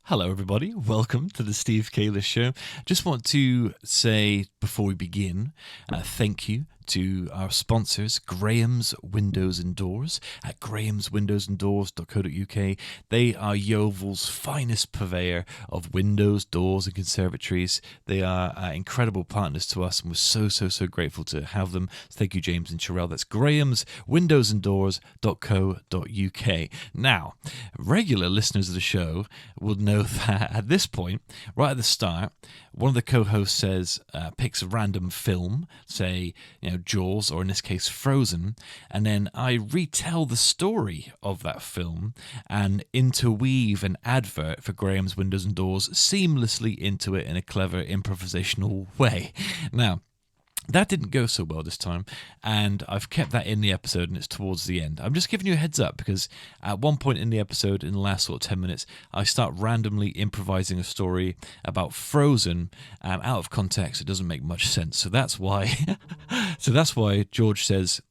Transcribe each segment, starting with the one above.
Hello, everybody. Welcome to the Steve Kaylis Show. Just want to say before we begin, thank you to our sponsors, Graham's Windows and Doors at grahamswindowsanddoors.co.uk. They are Yeovil's finest purveyor of windows, doors and conservatories. They are incredible partners to us, and we're so grateful to have them. So thank you, James and Sherelle. That's grahamswindowsanddoors.co.uk. Now, regular listeners of the show will know that at this point, right at the start, one of the co-hosts says, picks a random film, say, Jaws, or in this case, Frozen, and then I retell the story of that film and interweave an advert for Graham's Windows and Doors seamlessly into it in a clever improvisational way. Now, that didn't go so well this time, and I've kept that in the episode, and it's towards the end. I'm just giving you a heads up, because at one point in the episode, in the last sort of 10 minutes, I start randomly improvising a story about Frozen, and out of context, it doesn't make much sense. So that's why George says,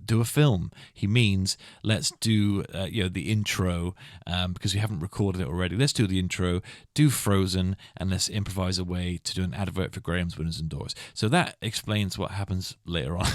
do a film. He means let's do the intro, because we haven't recorded it already. Let's do the intro, do Frozen, and let's improvise a way to do an advert for Graham's Windows and Doors. So that explains what happens later on.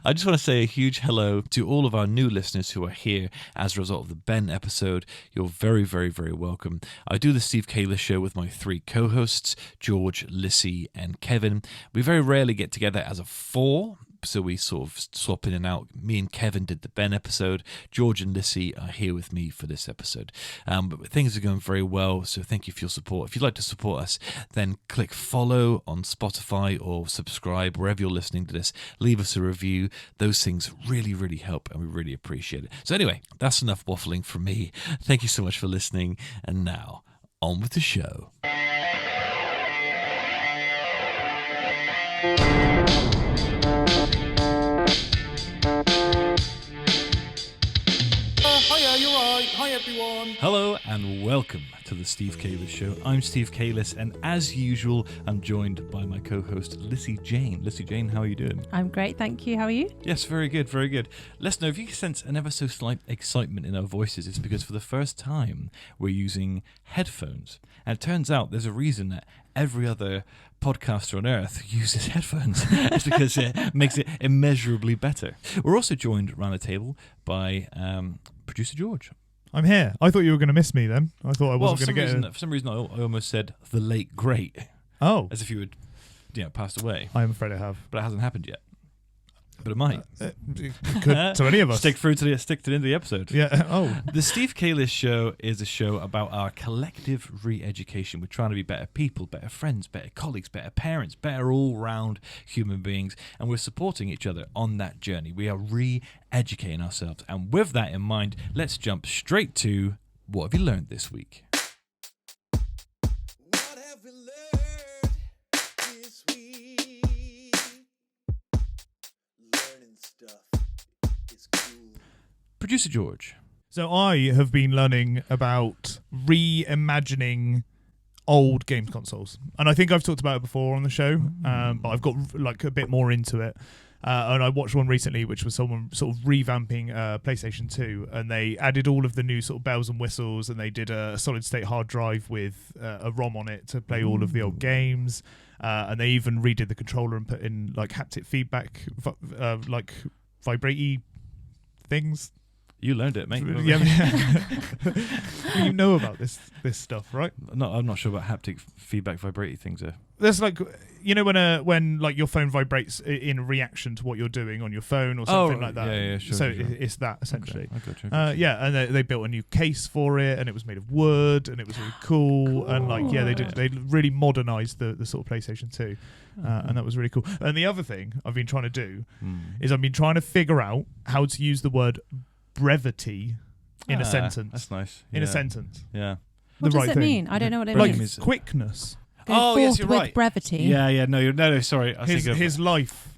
I just want to say a huge hello to all of our new listeners who are here as a result of the Ben episode. You're very welcome. I do the Steve Kaylis Show with my three co-hosts, George, Lissy, and Kevin. We very rarely get together as a four, so we sort of swap in and out. Me and Kevin did the Ben episode. George and Lissy are here with me for this episode. But things are going very well, so thank you for your support. If you'd like to support us, then click follow on Spotify or subscribe wherever you're listening to this. Leave us a review. Those things really help, and we really appreciate it. So anyway, that's enough waffling from me. Thank you so much for listening, and now, on with the show. Hi everyone. Hello and welcome to the Steve Kaylis Show. I'm Steve Kaylis, and as usual, I'm joined by my co-host Lissy Jane. Lissy Jane, how are you doing? I'm great, thank you. How are you? Yes, very good. Let's know if you sense an ever so slight excitement in our voices. It's because for the first time we're using headphones, and it turns out there's a reason that every other podcaster on earth uses headphones. It's because it makes it immeasurably better. We're also joined around the table by producer George. I'm here. I thought you were going to miss me then. I thought I wasn't going to get it. For some reason, I almost said the late great. Oh. As if you had passed away. I am afraid I have. But it hasn't happened yet. But it might. It could to any of us. Stick to the end of the episode. Yeah. Oh. The Steve Kaylis Show is a show about our collective re-education. We're trying to be better people, better friends, better colleagues, better parents, better all-round human beings, and we're supporting each other on that journey. We are re-educating ourselves. And with that in mind, let's jump straight to what have you learned this week? What have we learned this week? Learning stuff is cool. Producer George. So I have been learning about reimagining old games consoles, and I think I've talked about it before on the show, but I've got like a bit more into it. And I watched one recently, which was someone sort of revamping PlayStation 2, and they added all of the new sort of bells and whistles, and they did a solid-state hard drive with a ROM on it to play all of the old games, and they even redid the controller and put in like haptic feedback, like vibrate-y things. You learned it, mate. Yeah. You know about this stuff, right? No, I'm not sure about haptic feedback vibrating things. There's like, when like your phone vibrates in reaction to what you're doing on your phone or something like that. Yeah, sure. So sure. it's that essentially. Okay, I gotcha. Yeah, and they built a new case for it, and it was made of wood, and it was really cool. And like, yeah, they really modernized the sort of PlayStation 2, and that was really cool. And the other thing I've been trying to do is I've been trying to figure out how to use the word brevity in a sentence. That's nice. In a sentence. Yeah. What does it mean? I don't know what it like means. Quickness. Go yes, forth you're with right. brevity. Yeah. No. Sorry. I think His life.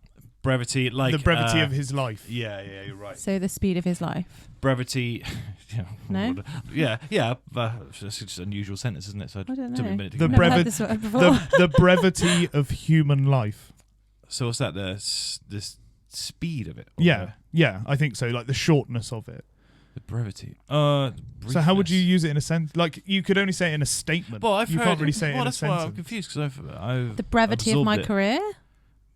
Brevity, like the brevity of his life. Yeah, you're right. So the speed of his life. Brevity. No? Yeah. It's just an unusual sentence, isn't it? So I don't took me a know. minute to The get Never heard this word before. the brevity of human life. So what's that? The speed of it? Or Yeah. I think so. Like the shortness of it. Brevity. So how would you use it in a sentence? Like, you could only say it in a statement. Well, I've you heard can't really say it in a that's why I'm sentence. confused because I've The brevity of absorbed my it. career.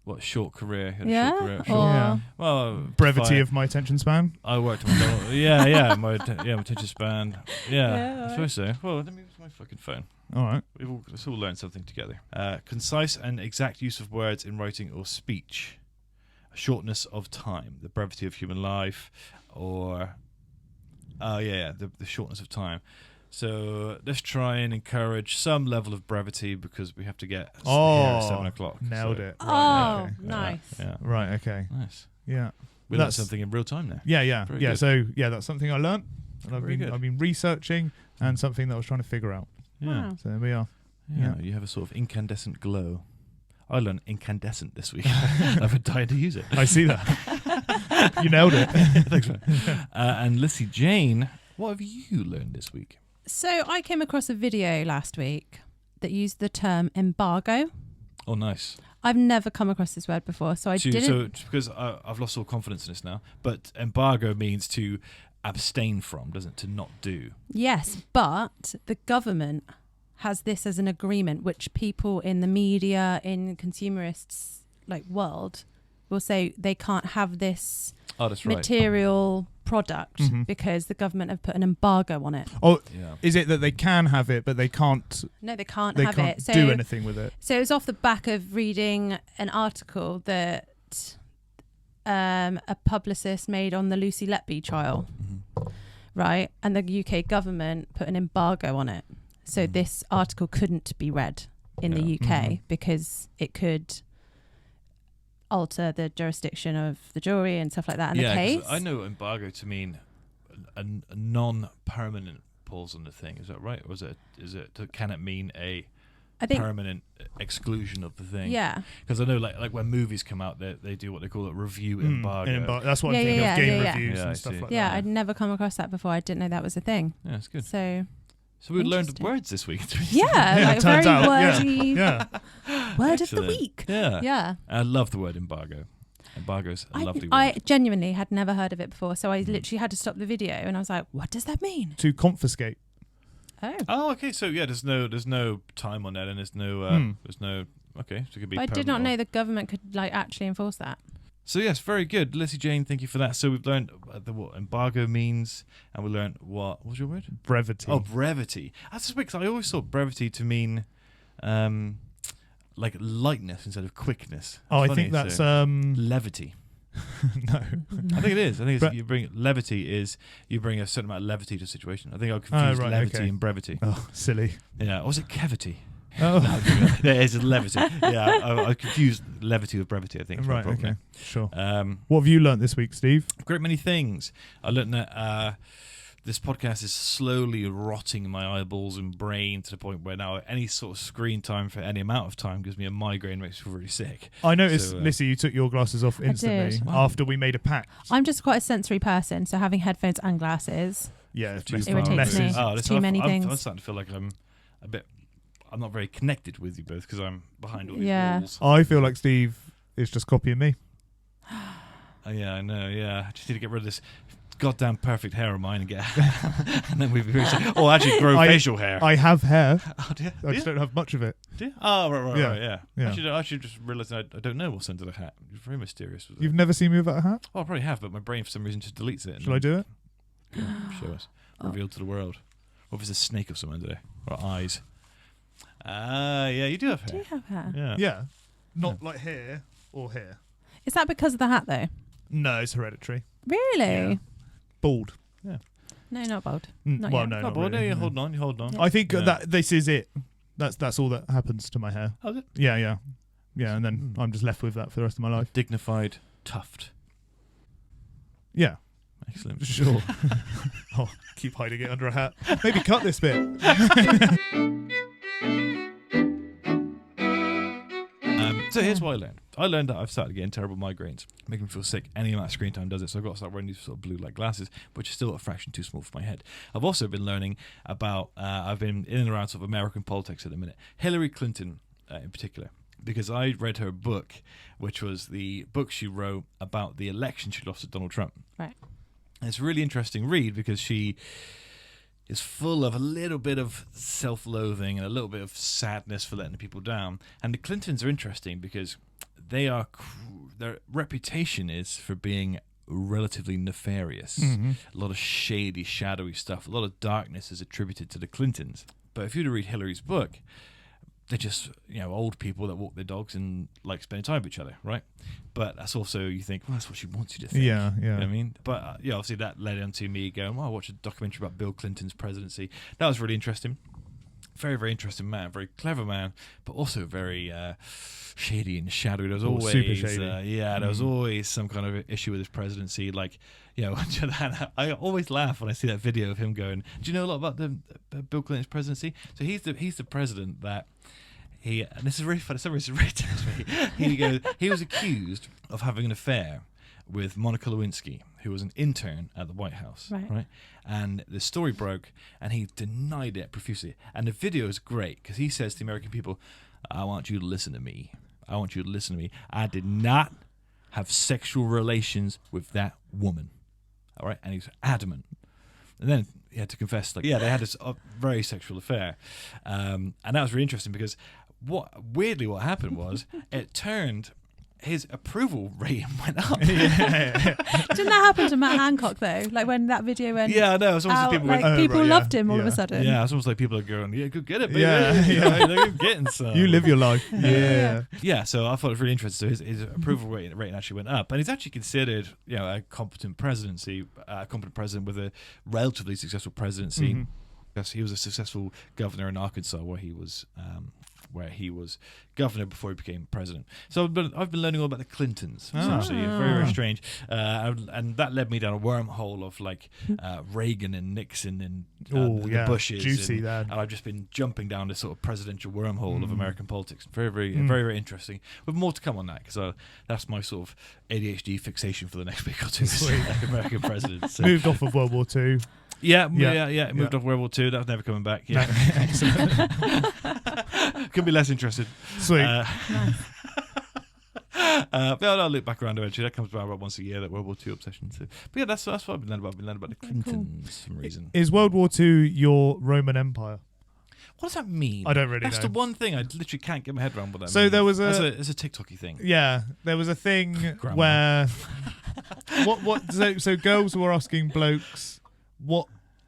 What short career? Had a Yeah. short career, Or sure. Yeah. Well, Brevity fine. of my attention span. I worked at McDonald's. yeah, my attention span. Yeah, Yeah, I suppose so. Well, let me use my fucking phone. All right. Let's all learn something together. Concise and exact use of words in writing or speech. Shortness of time, the brevity of human life, or the shortness of time. So let's try and encourage some level of brevity because we have to get here at 7 o'clock. Nailed so. it. Oh, Right, okay. nice. Yeah, Right, okay. nice. Yeah. We learned something in real time there. Yeah. Very Yeah, good. so that's something I learnt. And Very good. I've been researching and something that I was trying to figure out. Yeah. Wow. So there we are. Yeah, you have a sort of incandescent glow. I learned incandescent this week. I've been dying to use it. I see that. You nailed it. Thanks, man. And Lissy Jane, what have you learned this week? So I came across a video last week that used the term embargo. Oh, nice. I've never come across this word before, so I didn't. So just because I've lost all confidence in this now, but embargo means to abstain from, doesn't it? To not do. Yes, but the government has this as an agreement, which people in the media, in consumerists like world, will say they can't have this Oh, that's right. material product Mhm. because the government have put an embargo on it. Oh, Yeah. is it that they can have it, but they can't? No, they can't They have can't it. So, do anything with it. so it was off the back of reading an article that a publicist made on the Lucy Letby trial, Mhm. right? And the UK government put an embargo on it. So Mhm. this article couldn't be read in the Yeah. UK Mhm. because it could alter the jurisdiction of the jury and stuff like that in the 'cause case. I know embargo to mean a non-permanent pause on the thing. Is that right? Or is it? Can it mean a I think, permanent exclusion of the thing? yeah. Because I know, like when movies come out, they do what they call a review embargo. That's what Yeah, I'm thinking yeah, of, game yeah, yeah. reviews Yeah, I and stuff see. like Yeah, that. I'd never come across that before. I didn't know that was a thing. Yeah, it's good. So, So we learned Interesting. words this week. yeah, Yeah, like turns very out, yeah. wordy Yeah. word of the Excellent. week. Yeah. Yeah. I love the word embargo. Embargo's a lovely word. I genuinely had never heard of it before, so I Mm. literally had to stop the video and I was like, what does that mean? To confiscate. Oh. Oh, okay. So yeah, there's no time on that, and there's no okay. So it could be. But I did permanent not or- know the government could like actually enforce that. So yes, very good, Lissy Jane. Thank you for that. So we've learned what embargo means, and we learned what was your word? Brevity. Oh, brevity. That's just weird 'cause I always thought brevity to mean, like lightness instead of quickness. I Funny, think that's so- levity. no. I think it is. I think Bre- it's, you bring a certain amount of levity to a situation. I think I'll confuse right, levity okay. and brevity. Oh, silly. Yeah, or was it cavity? Oh, There is levity. Yeah, I confused levity with brevity. I think. Is my right. problem Okay. Sure. there. What have you learnt this week, Steve? Great many things. I learned that this podcast is slowly rotting my eyeballs and brain to the point where now any sort of screen time for any amount of time gives me a migraine, makes me feel really sick. I noticed, So, Lissy, you took your glasses off I did. instantly Wow. after we made a pact. I'm just quite a sensory person, so having headphones and glasses. Yeah, it's Too messy. irritates Messy. me. Oh, It's too many I'm things. starting to feel like I'm not very connected with you both because I'm behind all these Yeah. walls. I feel like Steve is just copying me. Oh, yeah, I know. Yeah, I just need to get rid of this goddamn perfect hair of mine and get, and then we've actually grow facial hair. I have hair. Oh, do you? I just don't have much of it. Do you? Oh, right, Yeah. right, yeah. Yeah. I actually just realised I don't know what's under the hat. It's very mysterious. Was it? You've never seen me without a hat? Oh, I probably have, but my brain for some reason just deletes it. Shall I do it? Go on, show us. Reveal to the world. What if there's a snake or something under there? Or eyes? Ah, yeah, you do have Do hair. you have hair? Yeah. Yeah. Not like here or here. Is that because of the hat though? No, it's hereditary. Really? Yeah. Bald. No, not bald. Mm, Not well, yet. no, Oh, not boy, really, no, you no. hold on, you hold on. Yeah. I think Yeah. that this is it. That's all that happens to my hair. Oh, is it? Yeah, and then Mm. I'm just left with that for the rest of my life. Dignified tuft. Yeah, Excellent. sure. Oh, keep hiding it under a hat. Maybe cut this bit. So here's what I learned. I learned that I've started getting terrible migraines, making me feel sick. Any amount of screen time does it, so I've got to start wearing these sort of blue light glasses, which are still a fraction too small for my head. I've also been learning about, I've been in and around sort of American politics at the minute. Hillary Clinton in particular, because I read her book, which was the book she wrote about the election she lost to Donald Trump. Right. It's a really interesting read because she is full of a little bit of self-loathing and a little bit of sadness for letting people down. And the Clintons are interesting because their reputation is for being relatively nefarious. Mm-hmm. A lot of shady, shadowy stuff. A lot of darkness is attributed to the Clintons. But if you were to read Hillary's book, they're just, old people that walk their dogs and like spending time with each other, right? But that's also, you think, well, that's what she wants you to think. Yeah. You know what I mean? But obviously that led into me going, well, I watched a documentary about Bill Clinton's presidency. That was really interesting. Very, very interesting man, very clever man, but also very shady and shadowy. There was always super shady. there was always some kind of issue with his presidency. Like, I always laugh when I see that video of him going, "Do you know a lot about the Bill Clinton's presidency?" So he's the president that and this is really funny. Somebody's written to me. He was accused of having an affair with Monica Lewinsky, who was an intern at the White House, right? And the story broke, and he denied it profusely. And the video is great because he says to the American people, "I want you to listen to me. I want you to listen to me. I did not have sexual relations with that woman." All right, and he's adamant. And then he had to confess, they had this very sexual affair, and that was really interesting because what happened was it turned. His approval rating went up. Didn't that happen to Matt Hancock though? Like when that video went. Yeah, no. It's almost out, people like, went, people loved him all of a sudden. Yeah, it's almost like people are going, "Yeah, go get it, baby." Yeah. They're getting some. You live your life. Yeah. Yeah, so I thought it was really interesting. So his approval rating actually went up, and he's actually considered, a competent president with a relatively successful presidency. Mm-hmm. Yes, he was a successful governor in Arkansas, where he was governor before he became president. So I've been learning all about the Clintons. It's actually very, very strange, and that led me down a wormhole of like Reagan and Nixon and the Bushes. Juicy, and I've just been jumping down this sort of presidential wormhole of American politics. Very, very, very, very interesting. With more to come on that, because that's my sort of ADHD fixation for the next week or two. Like American presidents. So. Moved off of World War II. Yeah. Moved off World War II. That was never coming back. Yeah. Could be less interested. Sweet. Nice. But I'll look back around eventually. That comes about once a year, that World War II obsession. So. But yeah, that's what I've been learning about. I've been learning about the Clintons for some reason. Is World War II your Roman Empire? What does that mean? I don't really That's know. the one thing I literally can't get my head around what that So means. there was it's a TikTok-y thing. Yeah, there was a thing Grandma. where so girls were asking blokes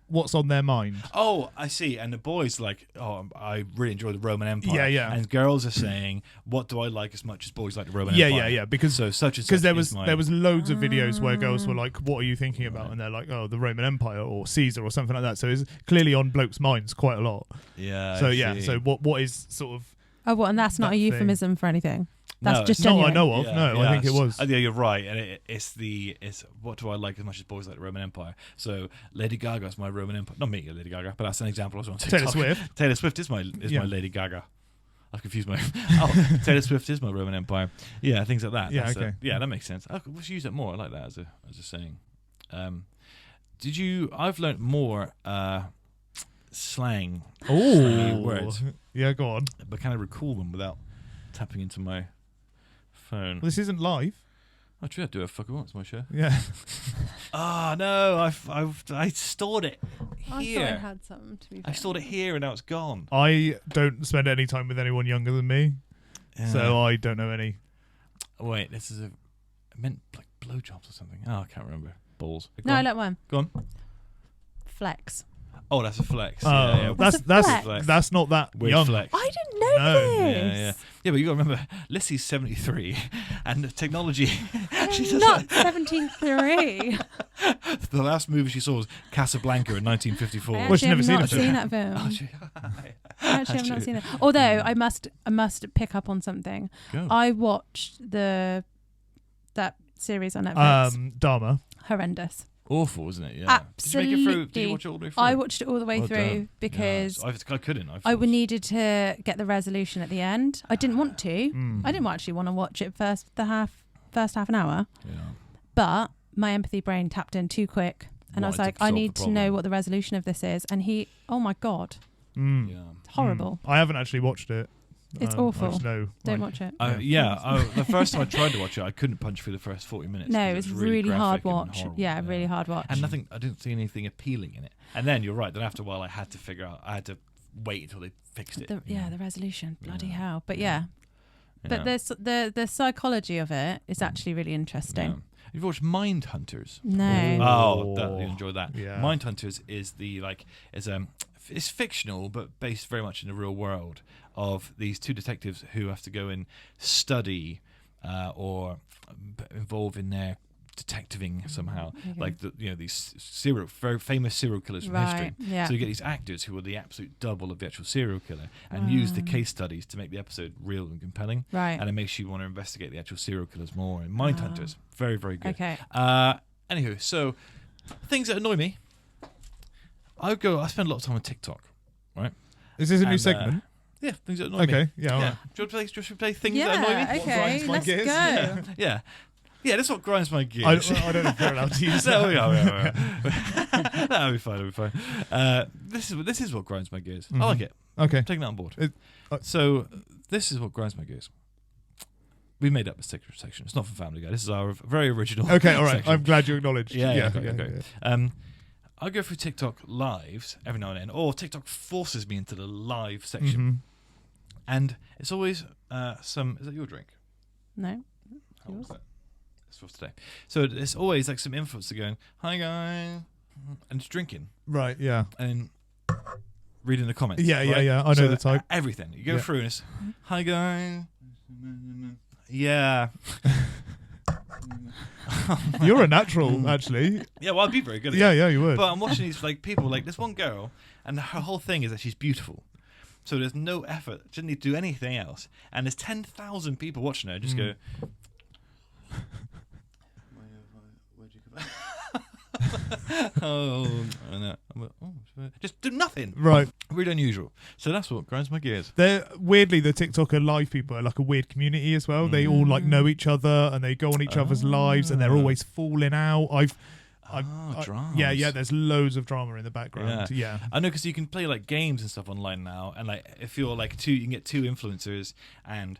what's on their mind. Oh, I see. And the boys like, I really enjoy the Roman Empire. Yeah, yeah. And girls are saying, what do I like as much as boys like the Roman Empire? Yeah. Because such there was loads of videos where girls were like, "What are you thinking about?" And they're like, "Oh, the Roman Empire or Caesar or something like that." So it's clearly on blokes' minds quite a lot. Yeah. So I see. So what is sort of? Oh, what? And that's not That a thing. euphemism for anything. That's No, just Not what I genuine. know of. Yeah, No, I think it was. Yeah, you're right. And it's what do I like as much as boys like the Roman Empire? So Lady Gaga's my Roman Empire. Not me, Lady Gaga, but that's an example I was on TikTok. Taylor Swift. Taylor Swift is my Lady Gaga. I've confused my. Taylor Swift is my Roman Empire. Yeah, things like that. Yeah, That's okay. that makes sense. We should use that more. I like that as a saying. I've learnt more slang Oh, words, yeah. Go on. but can I recall them without tapping into my phone? Well, this isn't live. I try to do a fuck once my show. Yeah. No, I stored it I here. thought I had some, to be fair. I stored it here and now it's gone. I don't spend any time with anyone younger than me, so I don't know any. Wait, this is I meant like blowjobs or something. Oh, I can't remember. Balls. Go No, I on. like one. Go on. Flex. Oh, that's a flex. Oh, yeah. What's a flex? that's not that Weird young. flex. I didn't know No. this. Yeah, but you got to remember, Lissy's 73, and the technology. She I'm does not 73. the last movie she saw was Casablanca in 1954. I Well, she's actually never have seen not it. seen that film. Oh, she- I actually have not seen it. Although I must pick up on something. Go. I watched that series on Netflix. Dharma. Horrendous. Awful, isn't it? Yeah. Did you make it through? Did you watch it all the way through? I watched it all the way Well through done. because Yeah, I couldn't. I needed to get the resolution at the end. I didn't want to. I didn't actually want to watch it first half an hour. Yeah. But my empathy brain tapped in too quick, and I was Wanted like, to I solve need the to know problem. what the resolution of this is. And oh my god, Mm. Yeah. horrible. I haven't actually watched it. It's I awful. just know, Don't like, watch it. The first time I tried to watch it, I couldn't punch through the first 40 minutes. No, 'cause it was really hard graphic and watch. horrible, Yeah, really hard watch. And I didn't see anything appealing in it. And then you're right. Then after a while, I had to wait until they fixed it. The resolution, bloody Yeah. hell. But Yeah. but the psychology of it is actually really interesting. Yeah. You've watched Mindhunters? No. Oh, you enjoy that. Yeah. Mindhunters is it's fictional, but based very much in the real world of these two detectives who have to go and study or involve in their detectiving somehow, Okay. like these very famous serial killers from history. Yeah. So you get these actors who are the absolute double of the actual serial killer, and use the case studies to make the episode real and compelling. Right. And it makes you want to investigate the actual serial killers more. And Mindhunters, very, very good. Okay. Anywho, so things that annoy me. I spend a lot of time on TikTok, right? Is this a new And, segment? Yeah, things that annoy me. Okay. Yeah. All Yeah. right. Do you want to play things that annoy me? Yeah. Okay. grinds my Let's gears? go. Yeah. Yeah, that's what grinds my gears. I don't know if we're allowed to use No, that. we are. That'll be fine. This is what grinds my gears. I like it. Okay. I'm taking that on board. Uh, So this is what grinds my gears. We made up this section. It's not for Family Guy. This is our very original. Okay. All right. section. I'm glad you acknowledged. Yeah, Yeah. okay. I go through TikTok lives every now and then, or TikTok forces me into the live section, Mhm. and it's always some. Is that your drink? No. How was that? It's for today. So it's always like some influencer going, "Hi guys," and just drinking Right. Yeah. and reading the comments. Yeah. Yeah. right? Yeah. I know the type. Everything you go Yeah. through, and it's, "Hi guys." Yeah. You're a natural, actually. Yeah, well, I'd be very good at Yeah. it. Yeah. You would. But I'm watching these people, like this one girl, and her whole thing is that she's beautiful. So there's no effort. She doesn't need to do anything else. And there's 10,000 people watching her just go, where'd you go? Oh, no. Just do nothing. Right. Really unusual. So that's what grinds my gears. They're weirdly the TikToker live people are like a weird community as well. They all like know each other and they go on each other's lives and they're always falling out. Dramas. Yeah. There's loads of drama in the background. Yeah. I know, because you can play like games and stuff online now, and like if you're like you can get two influencers, and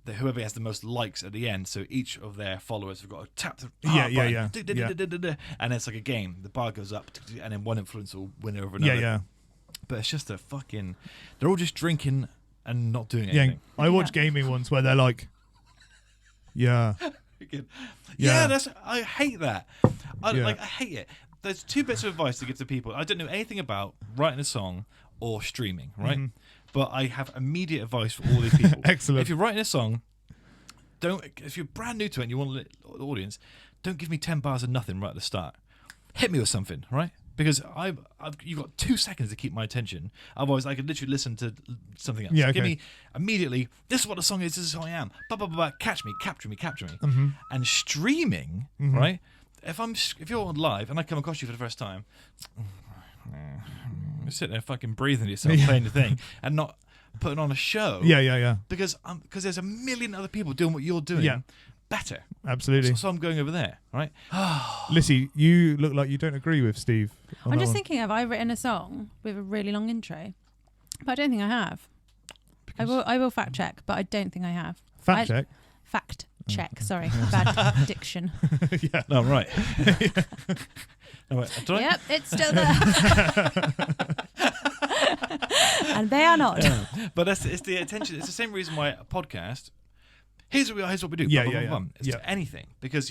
whoever has the most likes at the end. So each of their followers have got to tap the button, and it's like a game. The bar goes up, and then one influencer will win over another. Yeah. But it's just they're all just drinking and not doing Yeah. anything. I watched gaming ones where they're like, yeah. Yeah, I hate that. I Yeah. hate it. There's two bits of advice to give to people. I don't know anything about writing a song or streaming, right? Mhm. But I have immediate advice for all these people. Excellent. If you're writing a song, if you're brand new to it and you want the audience, don't give me 10 bars of nothing right at the start. Hit me with something, right? Because you've got 2 seconds to keep my attention. Otherwise, I could literally listen to something else. Yeah, Give okay. me immediately, this is what the song is, this is who I am. Blah, blah, blah, blah. Catch me. Mhm. And streaming, Mhm. right? If you're on live and I come across you for the first time, you're sitting there fucking breathing to yourself, playing the thing, and not putting on a show. Yeah. Because there's a million other people doing what you're doing. Yeah. Better. Absolutely. So I'm going over there, right? Lissy, you look like you don't agree with Steve. on I'm that just one. thinking, have I written a song with a really long intro? But I don't think I have. I will fact check, but I don't think I have. Fact check. Fact check. Sorry, bad diction. Yeah. No, right. No, wait, did I? Yep, it's still there. And they are not. Yeah. But it's the attention. It's the same reason why a podcast. Here's what we do. Yeah, Blah, blah, yeah, blah, yeah. blah. It's Yeah. anything, because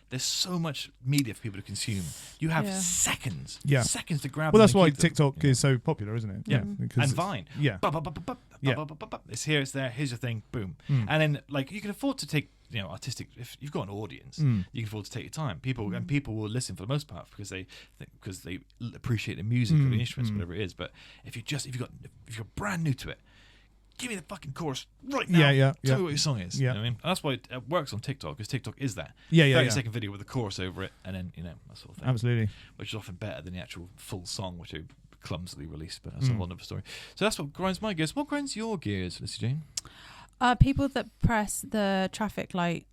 there's so much media for people to consume. You have Yeah. seconds to grab. Well, them that's and why keep them. TikTok is so popular, isn't it? Yeah. Because And it's- Vine. Yeah. Bup, bup, bup, bup, bup, Yeah. bup, bup, bup, bup. It's here, it's there. Here's your thing. Boom. Mm. And then like you can afford to take artistic. If you've got an audience, Mm. you can afford to take your time. People will listen for the most part because they appreciate the music or the instruments, whatever it is. But if you're brand new to it, give me the fucking chorus right now. Yeah. Tell me what your song is. Yeah. You know what I mean? And that's why it works on TikTok, because TikTok is that. Yeah. 30-second video with a chorus over it, and then that sort of thing. Absolutely. Which is often better than the actual full song, which they clumsily released. But that's a whole other story. So that's what grinds my gears. What grinds your gears, Lissy Jane? People that press the traffic light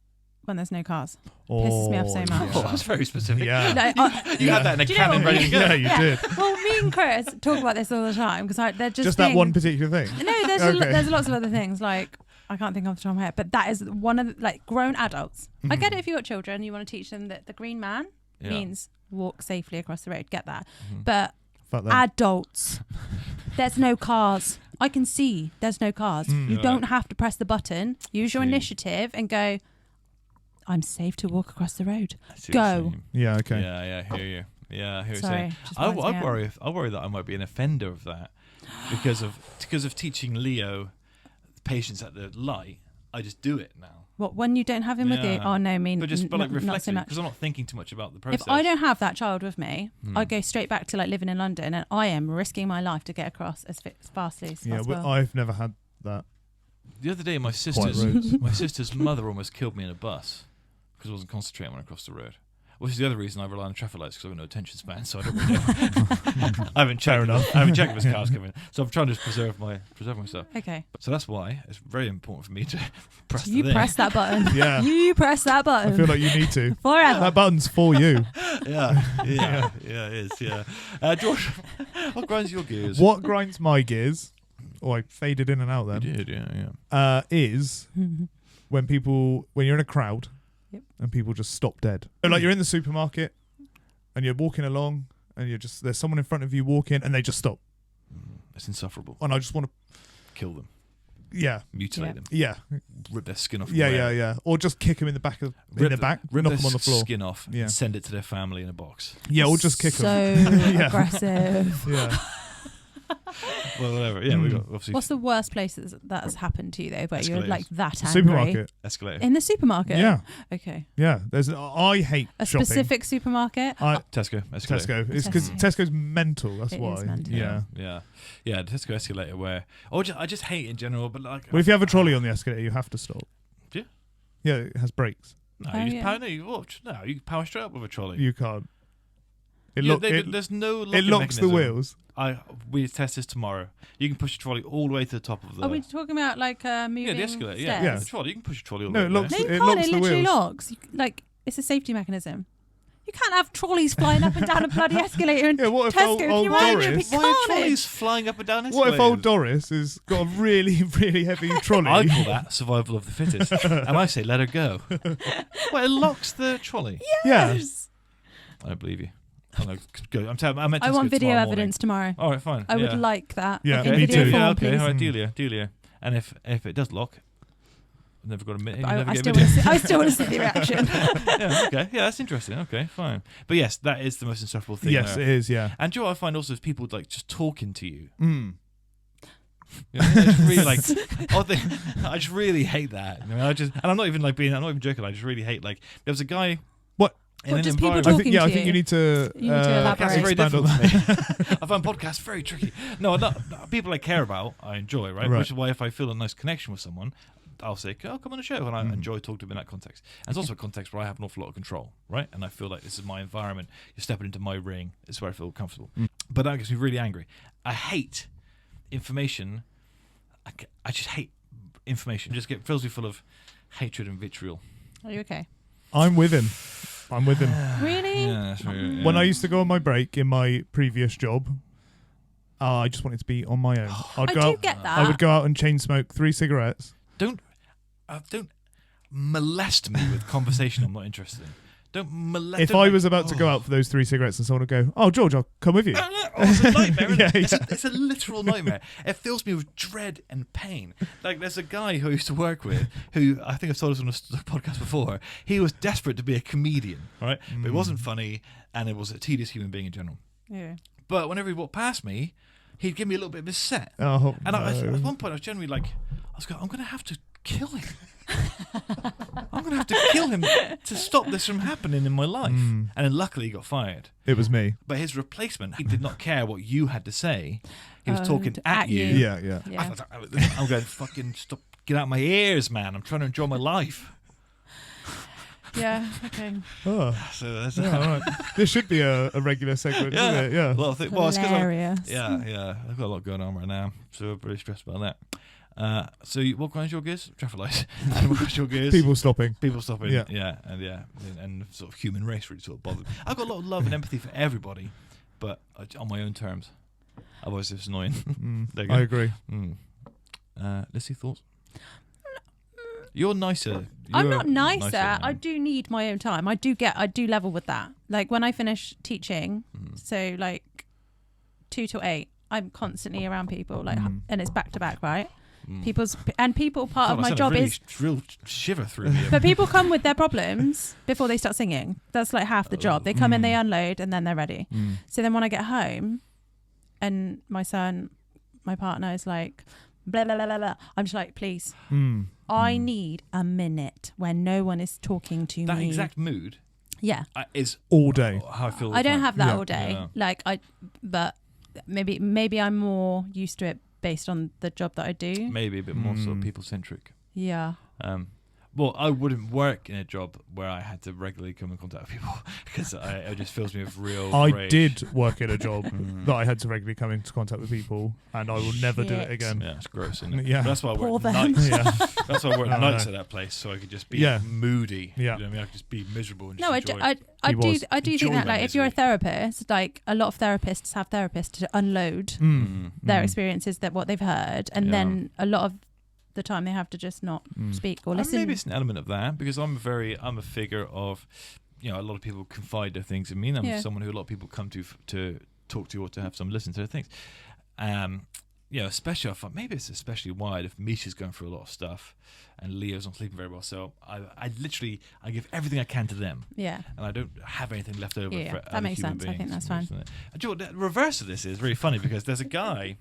when there's no cars. Pisses me off so much. Oh, that's very specific. Yeah. No, You had that in a Do you know cannon what? ready to go. Yeah, you did. Well, me and Chris talk about this all the time because they're just That things- one particular thing. No, there's Okay. there's lots of other things like I can't think off the top of my head, but that is one of the, like grown adults. I get it if you've got children, you want to teach them that the green man Yeah. means walk safely across the road. Get that, Mhm. but Fuck them. adults, there's no cars. I can see there's no cars. You Right. don't have to press the button. Use your See. initiative and go. I'm safe to walk across the road. I see what you're Go. saying. Yeah, okay. Yeah, I hear you. Yeah, I hear what you're Sorry, saying. just I winds me up. worry that I might be an offender of that because of teaching Leo patience at the light. I just do it now. What when you don't have him with you? Yeah. Oh no, But just like not so reflecting much. because I'm not thinking too much about the process. If I don't have that child with me, Hmm. I go straight back to like living in London, and I am risking my life to get across as fastly as Yeah, possible. I've never had that. The other day, my rude. sister's mother almost killed me in a bus because I wasn't concentrating when I crossed the road. Which is the other reason I rely on traffic lights because I've got no attention span, so I don't really. I haven't checked. Fair enough. I haven't checked if this car's coming, so I'm trying to preserve myself. Okay, So that's why it's very important for me to press you the thing. press that button. Yeah. You press that I button feel like you need to. forever. That button's for you. Yeah, it is. Yeah, George, what grinds your gears? What grinds my gears? Oh, I faded in and out You then. did, yeah. Is when you're in a crowd Yep. and people just stop deid. So, like you're in the supermarket and you're walking along and there's someone in front of you walking and they just stop. It's insufferable. And I just want to, Kill them, yeah, mutilate Yeah. them, rip their skin off. yeah. Or just kick them in the back, Rip knock them on the floor. skin off, Yeah. and send it to their family in a box. Yeah, or just kick so them. Yeah. aggressive. Yeah. Well, whatever. Yeah, we got obviously What's the worst place that has happened to you though, where you're Escalators. like that angry? Supermarket. escalator. In the supermarket. Yeah. Okay. Yeah. I hate A shopping. specific supermarket. Tesco escalator. Tesco. It's because Tesco's mental. That's It why. is mental. Yeah. Yeah. Tesco escalator where, I just hate in general. But like, Well, if you have a trolley on the escalator, you have to stop. Do you? Yeah, it has brakes. no, Oh, you just yeah. power. No, you power straight up with a trolley. You can't. Yeah, there's no. It locks the wheels. We test this tomorrow. You can push your trolley all the way to the top of the. Are we talking about like moving yeah, the escalator. stairs? Yeah, the trolley. You can push your trolley all No, the it way. locks No, there. you It can't. locks It the literally wheels. locks. Like it's a safety mechanism. You can't have trolleys flying up and down a bloody escalator in Yeah, what if Tesco. old Can you Doris- imagine? Why are trolleys flying up and down escalators? What if old Doris has got a really, really heavy trolley? I call that survival of the fittest, and I say let her go. Well, it locks the trolley. Yeah. Yes. I don't believe you. I know, go. I meant to I go want video tomorrow morning. evidence tomorrow. All right, fine. I would yeah. like that. Yeah, in me video too. form, Yeah, okay. please. All right, Mm. dealio. And if it does lock, I've never got a minute. I still want to see the reaction. Yeah, okay. Yeah, that's interesting. Okay, fine. But yes, that is the most insufferable thing. Yes, there. it is. Yeah. And do you know what I find also is people like just talking to you. Mm. You know, I just really like. I just really hate that. I mean, and I'm not even joking. I just really hate like there was a guy. What? In What, an just people environment. talking I to think you? you need to. You need to elaborate. Podcasts are very expand on difficult that. for me. I find podcasts very tricky. No, people I care about, I enjoy, right? Right. Which is why if I feel a nice connection with someone, I'll say, "Oh, come on the show," and I enjoy talking to them in that context. And it's also a context where I have an awful lot of control, right? And I feel like this is my environment. You're stepping into my ring. It's where I feel comfortable. But that gets me really angry. I hate information. I just hate information. It just fills me full of hatred and vitriol. Are you okay? I'm with him. Really? Yeah, that's very, yeah. When I used to go on my break in my previous job, I just wanted to be on my own. I do get that. I would go out and chain smoke 3 cigarettes. Don't molest me with conversation I'm not interested in. Don't molest. If I was about to go out for those 3 cigarettes and someone would go, "Oh, George, I'll come with you." It's a nightmare. Isn't it? Yeah, It's a literal nightmare. It fills me with dread and pain. Like there's a guy who I used to work with, who I think I've told us on a podcast before. He was desperate to be a comedian, right? But he wasn't funny, and it was a tedious human being in general. Yeah. But whenever he walked past me, he'd give me a little bit of his set. Oh, And no. at one point, I was generally like, I'm going to have to kill him. I'm going to have to kill him to stop this from happening in my life. And then luckily he got fired. It was me. But his replacement, he did not care what you had to say. He was talking to at at you. you. Yeah. Yeah. I'm going, fucking stop, get out of my ears, man. I'm trying to enjoy my life. Yeah. Okay. Oh, So that's yeah, all right. This should be a regular segment, yeah. shouldn't it? Yeah. Well, it's 'cause Hilarious. yeah. I've got a lot going on right now, so I'm pretty stressed about that. What grinds your gears? Traffic lights. And what grinds your gears? People stopping. People stopping. Yeah. And sort of human race really sort of bothered. I've got a lot of love and empathy for everybody, but on my own terms. Otherwise, it's annoying. There you go. I agree. Lissy, thoughts? You're nicer. I'm not nicer. than I him. do need my own time. I do level with that. Like when I finish teaching, so like 2 to 8, I'm constantly around people, like, and it's back to back, right? People part of God, my I sent a job really is, real shiver through me. but people come with their problems before they start singing. That's like half the job. They come in, they unload, and then they're ready. So then when I get home, and my partner is like, blah blah blah blah blah, I'm just like, please, I need a minute when no one is talking to That me. exact mood Yeah. is All day. how I feel. all I the don't time. have that Yeah. all day. Yeah. But maybe I'm more used to it based on the job that I do. Maybe a bit more sort of people centric. Yeah. Well, I wouldn't work in a job where I had to regularly come in contact with people because it just fills me with real I rage. did work in a job that I had to regularly come into contact with people, and I will never do it Shit. again. Yeah, it's gross, isn't it? Yeah. But that's why I Poor work them. nights. Yeah. That's why I work No, nights no. at that place, so I could just be Yeah. moody. Yeah. You know what I mean? I could just be miserable and No, I just do, enjoy. I do Enjoy think that, my like, if you're a misery. therapist, like a lot of therapists have therapists to unload their experiences, that what they've heard, and Yeah. then a lot of the time they have to just not speak or listen. Maybe it's an element of that because I'm a figure of, a lot of people confide their things in me, and I'm Yeah. someone who a lot of people come to talk to or to have someone listen to their things. Especially I find maybe it's especially wide if Misha's going through a lot of stuff and Leo's not sleeping very well. So I literally give everything I can to them. Yeah. And I don't have anything left over Yeah, for that other makes human sense. I think beings. that's fine. Do you know what, the reverse of this is really funny because there's a guy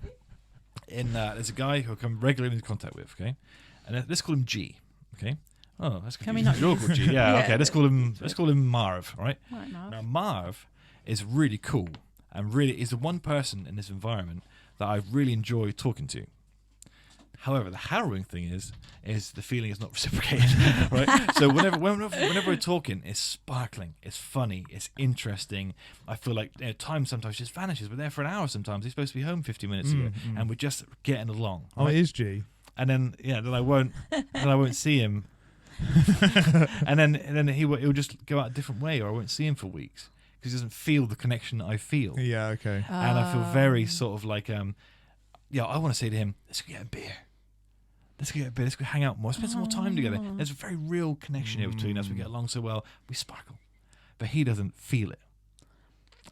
who I come regularly into contact with, okay? And let's call him G, okay? Oh, that's Can we confusing. not- You're called G. Yeah, Yeah. okay. Let's call him Marv, all right? Right, Marv. Now Marv is really cool and really is the one person in this environment that I really enjoy talking to. However, the harrowing thing is the feeling is not reciprocated, right? So whenever we're talking, it's sparkling, it's funny, it's interesting. I feel like time sometimes just vanishes. We're there for an hour sometimes. He's supposed to be home 50 minutes ago, and we're just getting along. Oh, right? it is G. And then then I won't see him, and then he'll just go out a different way, or I won't see him for weeks because he doesn't feel the connection that I feel, Yeah, okay. and I feel very sort of like I want to say to him, let's go get a beer. Let's go hang out more. Spend some more time together. There's a very real connection here between us. We get along so well. We sparkle. But he doesn't feel it.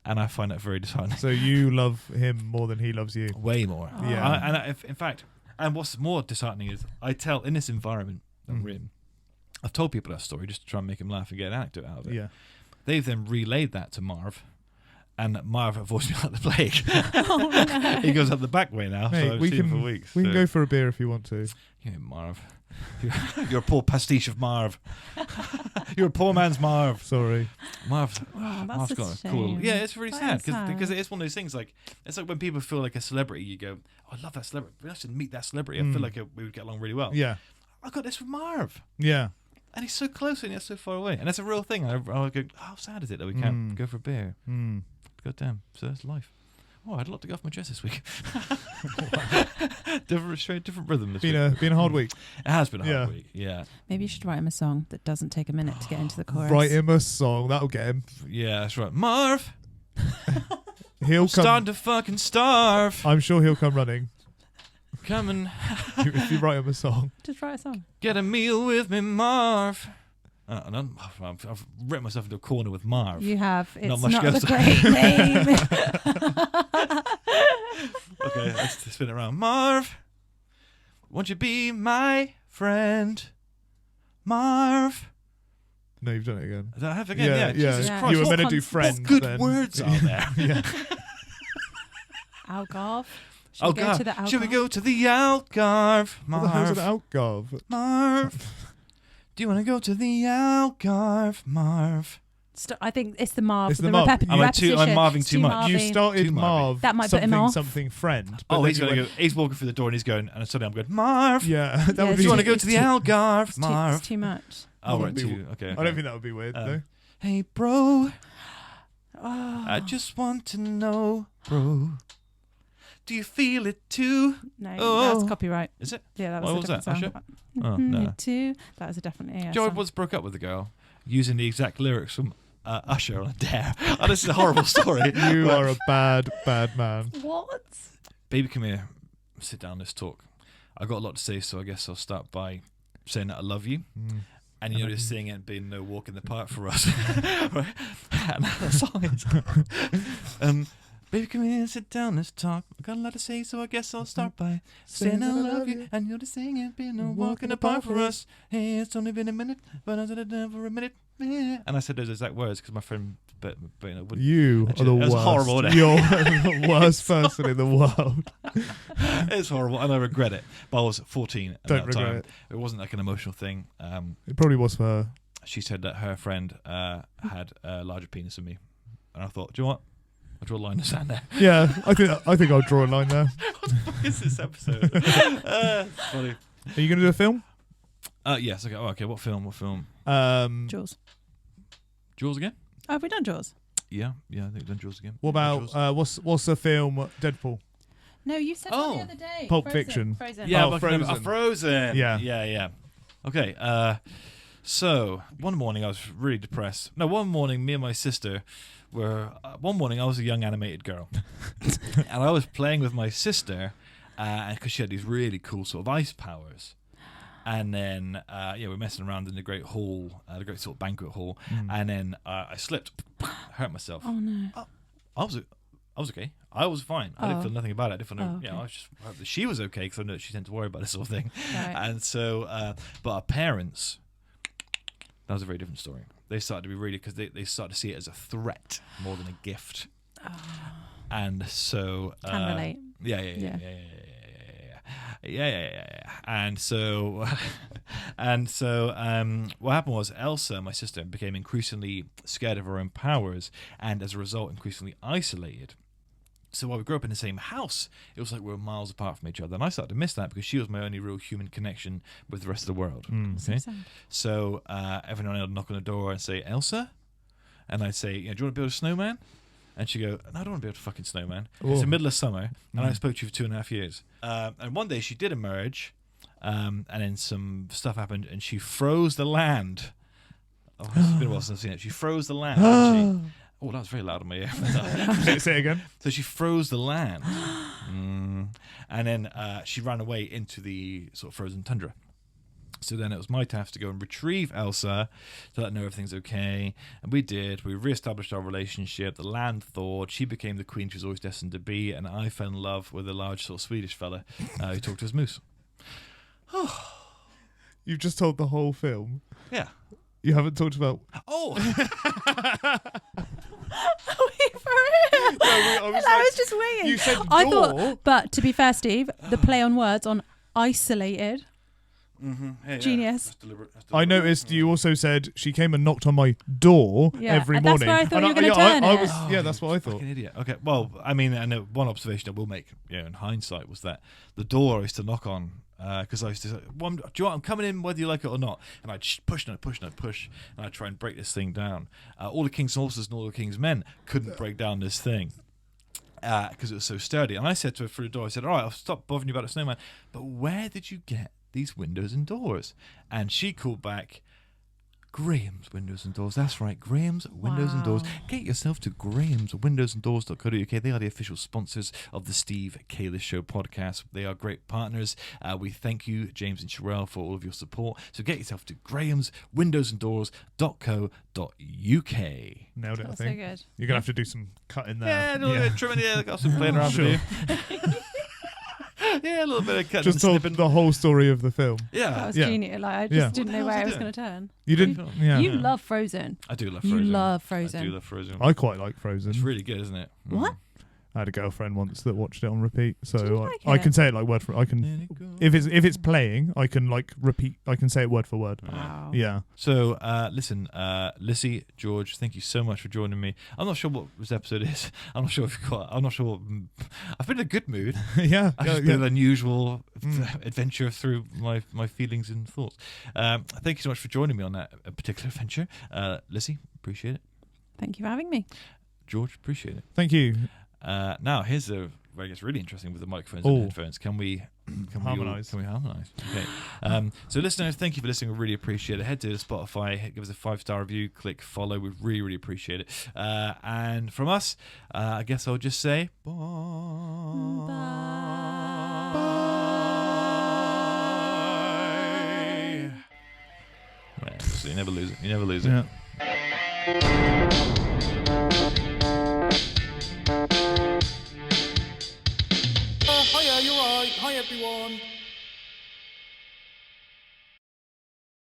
And I find that very disheartening. So you love him more than he loves you. Way more. Yeah. In fact, what's more disheartening is I tell, in this environment that we're in, I've told people that story just to try and make him laugh and get an anecdote out of it. Yeah. They've then relayed that to Marv. And Marv avoids me like the plague. Oh, no. He goes up the back way now. Mate, so I've we seen him can for weeks. we can so- go for a beer if you want to. Yeah, Marv. You're a poor pastiche of Marv. You're a poor man's Marv. Sorry. Marv. Oh, that's Marv's a got a cool. shame. Yeah, it's really That sad is sad. because it's one of those things like it's like when people feel like a celebrity, you go, "Oh, I love that celebrity. I should meet that celebrity. I feel like we would get along really well." Yeah. I got this with Marv, Yeah. and he's so close and yet so far away, and that's a real thing. I go, "How sad is it that we can't go for a beer?" God damn. So that's life. Oh, I had a lot to go off my chest this week. different rhythm this week. Been a hard week. It has been a hard Yeah. week. Yeah. Maybe you should write him a song that doesn't take a minute to get into the chorus. Write him a song. That'll get him. Yeah, that's right. Marv, He'll starting come. to fucking starve. I'm sure he'll come running Come and if you write him a song. Just write a song. get a meal with me, Marv. And I've written myself into a corner with Marv. You have. It's Not not, much goes the great name. Okay, let's spin it around. Marv, won't you be my friend? Marv. No, you've done it again. Did I have it again? Yeah, yeah. Jesus Yeah. Christ. You were what, meant to do cons- friends. what good then. words are there? Yeah. Algarve. Should we go to the Algarve? Should we go to the Algarve? What the hell's Marv. an Algarve? Marv. Do you want to go to the Algarve, Marv? I think it's the Marv. It's the the Marv. repetition. I'm Marving It's too much. Marving. You started Too Marvy. Marv. That might put something him off. something friend. But Oh, then he's you going to went- go. He's walking through the door and he's going, and suddenly I'm going, Marv. Yeah, that Yeah, would Do be. you want to go It's to the too- Algarve, It's too, Marv? it's too much. Oh, That right, would be- too. Okay. I don't think that would be weird though. Hey, bro. Oh. I just want to know, bro. Do you feel it too? No, Oh. that's copyright. Is it? Yeah, that What was a was different that? song. Oh, no. Me too. That was a definitely a Joe song. once broke up with a girl using the exact lyrics from Usher on a Dare. Oh, this is a horrible story. You are a bad, bad man. What? Baby, come here. Sit down, let's talk. I got a lot to say, so I guess I'll start by saying that I love you. And you know, this thing ain't been no walk in the park for us. Right? And the song is, baby, come here, sit down, let's talk. I got a lot to say, so I guess I'll start by saying I love you. And you know, this thing ain't been no walk in the park for us. Hey, it's only been a minute, but I did it down for a minute. Yeah. And I said those exact words because my friend, but you know, wouldn't. You are the It was worst. horrible, wasn't it? You're the worst person in the world. It's horrible, and I regret it. But I was 14 at Don't that regret time. it. It wasn't like an emotional thing. It probably was for her. She said that her friend had a larger penis than me, and I thought, do you know what? I'll draw a line in the sand there. Yeah, I think I'll draw a line there. What the fuck is this episode? Funny. Are you going to do a film? Yes. Okay. Oh, okay. What film? Jaws. Jaws again? Oh, have we done Jaws? Yeah. I think we've done Jaws again. What about what's the film Deadpool? No, you said Oh. one the other day. Pulp Fiction. Frozen. Yeah, Oh, but Frozen. Frozen. Yeah. Yeah. Okay. So one morning I was really depressed. No, one morning me and my sister were. One morning I was a young animated girl, and I was playing with my sister, because she had these really cool sort of ice powers. And then, we're messing around in the great hall, the great sort of banquet hall. And then I slipped, hurt myself. Oh no. I was okay. I was fine. I didn't Oh. feel nothing about it. I didn't feel no, Oh, okay. I was just hope that she was okay because I know that she tends to worry about this sort of thing. Right. And so, but our parents, that was a very different story. They started to be really, because they started to see it as a threat more than a gift. And so, Can relate. Yeah. And so, what happened was Elsa, my sister, became increasingly scared of her own powers, and as a result, increasingly isolated. So while we grew up in the same house, it was like we were miles apart from each other, and I started to miss that because she was my only real human connection with the rest of the world. Okay, sad. so every now and then I'd knock on the door and say, "Elsa," and I'd say, "Do you want to build a snowman?" And she'd go, "No, I don't want to build a fucking snowman. It's the middle of summer, and I spoke to you for 2.5 years." And one day she did emerge, and then some stuff happened, and she froze the land. Oh, it's been a while since I've seen it. She froze the land, didn't she? Oh, that was very loud in my ear. Say it again. So she froze the land. And then she ran away into the sort of frozen tundra. So then it was my task to go and retrieve Elsa to let her know everything's okay. And we did. We reestablished our relationship. The land thawed. She became the queen she was always destined to be. And I fell in love with a large sort of Swedish fella who talked to his moose. You've just told the whole film. Yeah. You haven't talked about. Oh! Wait for it. I was just waiting. You said I door. thought, but to be fair, Steve, the play on words on isolated. Genius. That's deliberate. I noticed you also said she came and knocked on my door Yeah, every and that's morning. where I thought And you were gonna turn I it. was, yeah, that's what I thought. Fucking idiot. Okay, well, I mean, and one observation I will make, in hindsight, was that the door I used to knock on, because I used to say, well, do you know what, I'm coming in whether you like it or not, and I'd push, and I'd try and break this thing down. All the king's horses and all the king's men couldn't break down this thing because it was so sturdy. And I said to her through the door, I said, all right, I'll stop bothering you about the snowman, but where did you get these windows and doors? And she called back, Graham's Windows and Doors. That's right, Graham's Windows and Doors. Get yourself to grahamswindowsanddoors.co.uk. They are the official sponsors of the Steve Kalish Show podcast. They are great partners. We thank you, James and Sherelle, for all of your support. So get yourself to grahamswindowsanddoors.co.uk. Nailed it, I That's so think. good. You're going to have to do some cutting there. Yeah, a little bit of trimming there. Got some playing around Sure. to do. Yeah, a little bit of cutting Just and told snipping. the whole story of the film. That Yeah, was Yeah. genius. Like I just Yeah. didn't What the know where hell's I he was going doing? to turn. You didn't? Yeah. You love Frozen. I do love You Frozen. love I Frozen. do love Frozen. I quite like Frozen. It's really good, isn't it? What? I had a girlfriend once that watched it on repeat, so Do you like I it? can say it like word for. I can if it's playing, I can like repeat. I can say it word for word. Wow. Yeah. So, listen, Lissy, George, thank you so much for joining me. I'm not sure what this episode is. I'm not sure if you've got. I'm not sure what. I've been in a good mood. Yeah. I've yeah, just been an yeah. unusual adventure through my feelings and thoughts. Thank you so much for joining me on that particular adventure. Lissy, appreciate it. Thank you for having me. George, appreciate it. Thank you. Now, here's a where it gets really interesting with the microphones Oh. and headphones. Can we Harmonise. Can we harmonise? Okay. So listeners, thank you for listening. We really appreciate it. Head to Spotify, give us a 5-star review, click follow. We really, really appreciate it. And from us, I guess I'll just say bye. Yeah, so you never lose it. You never lose it. Yeah. Hiya, you're right. Hi, everyone.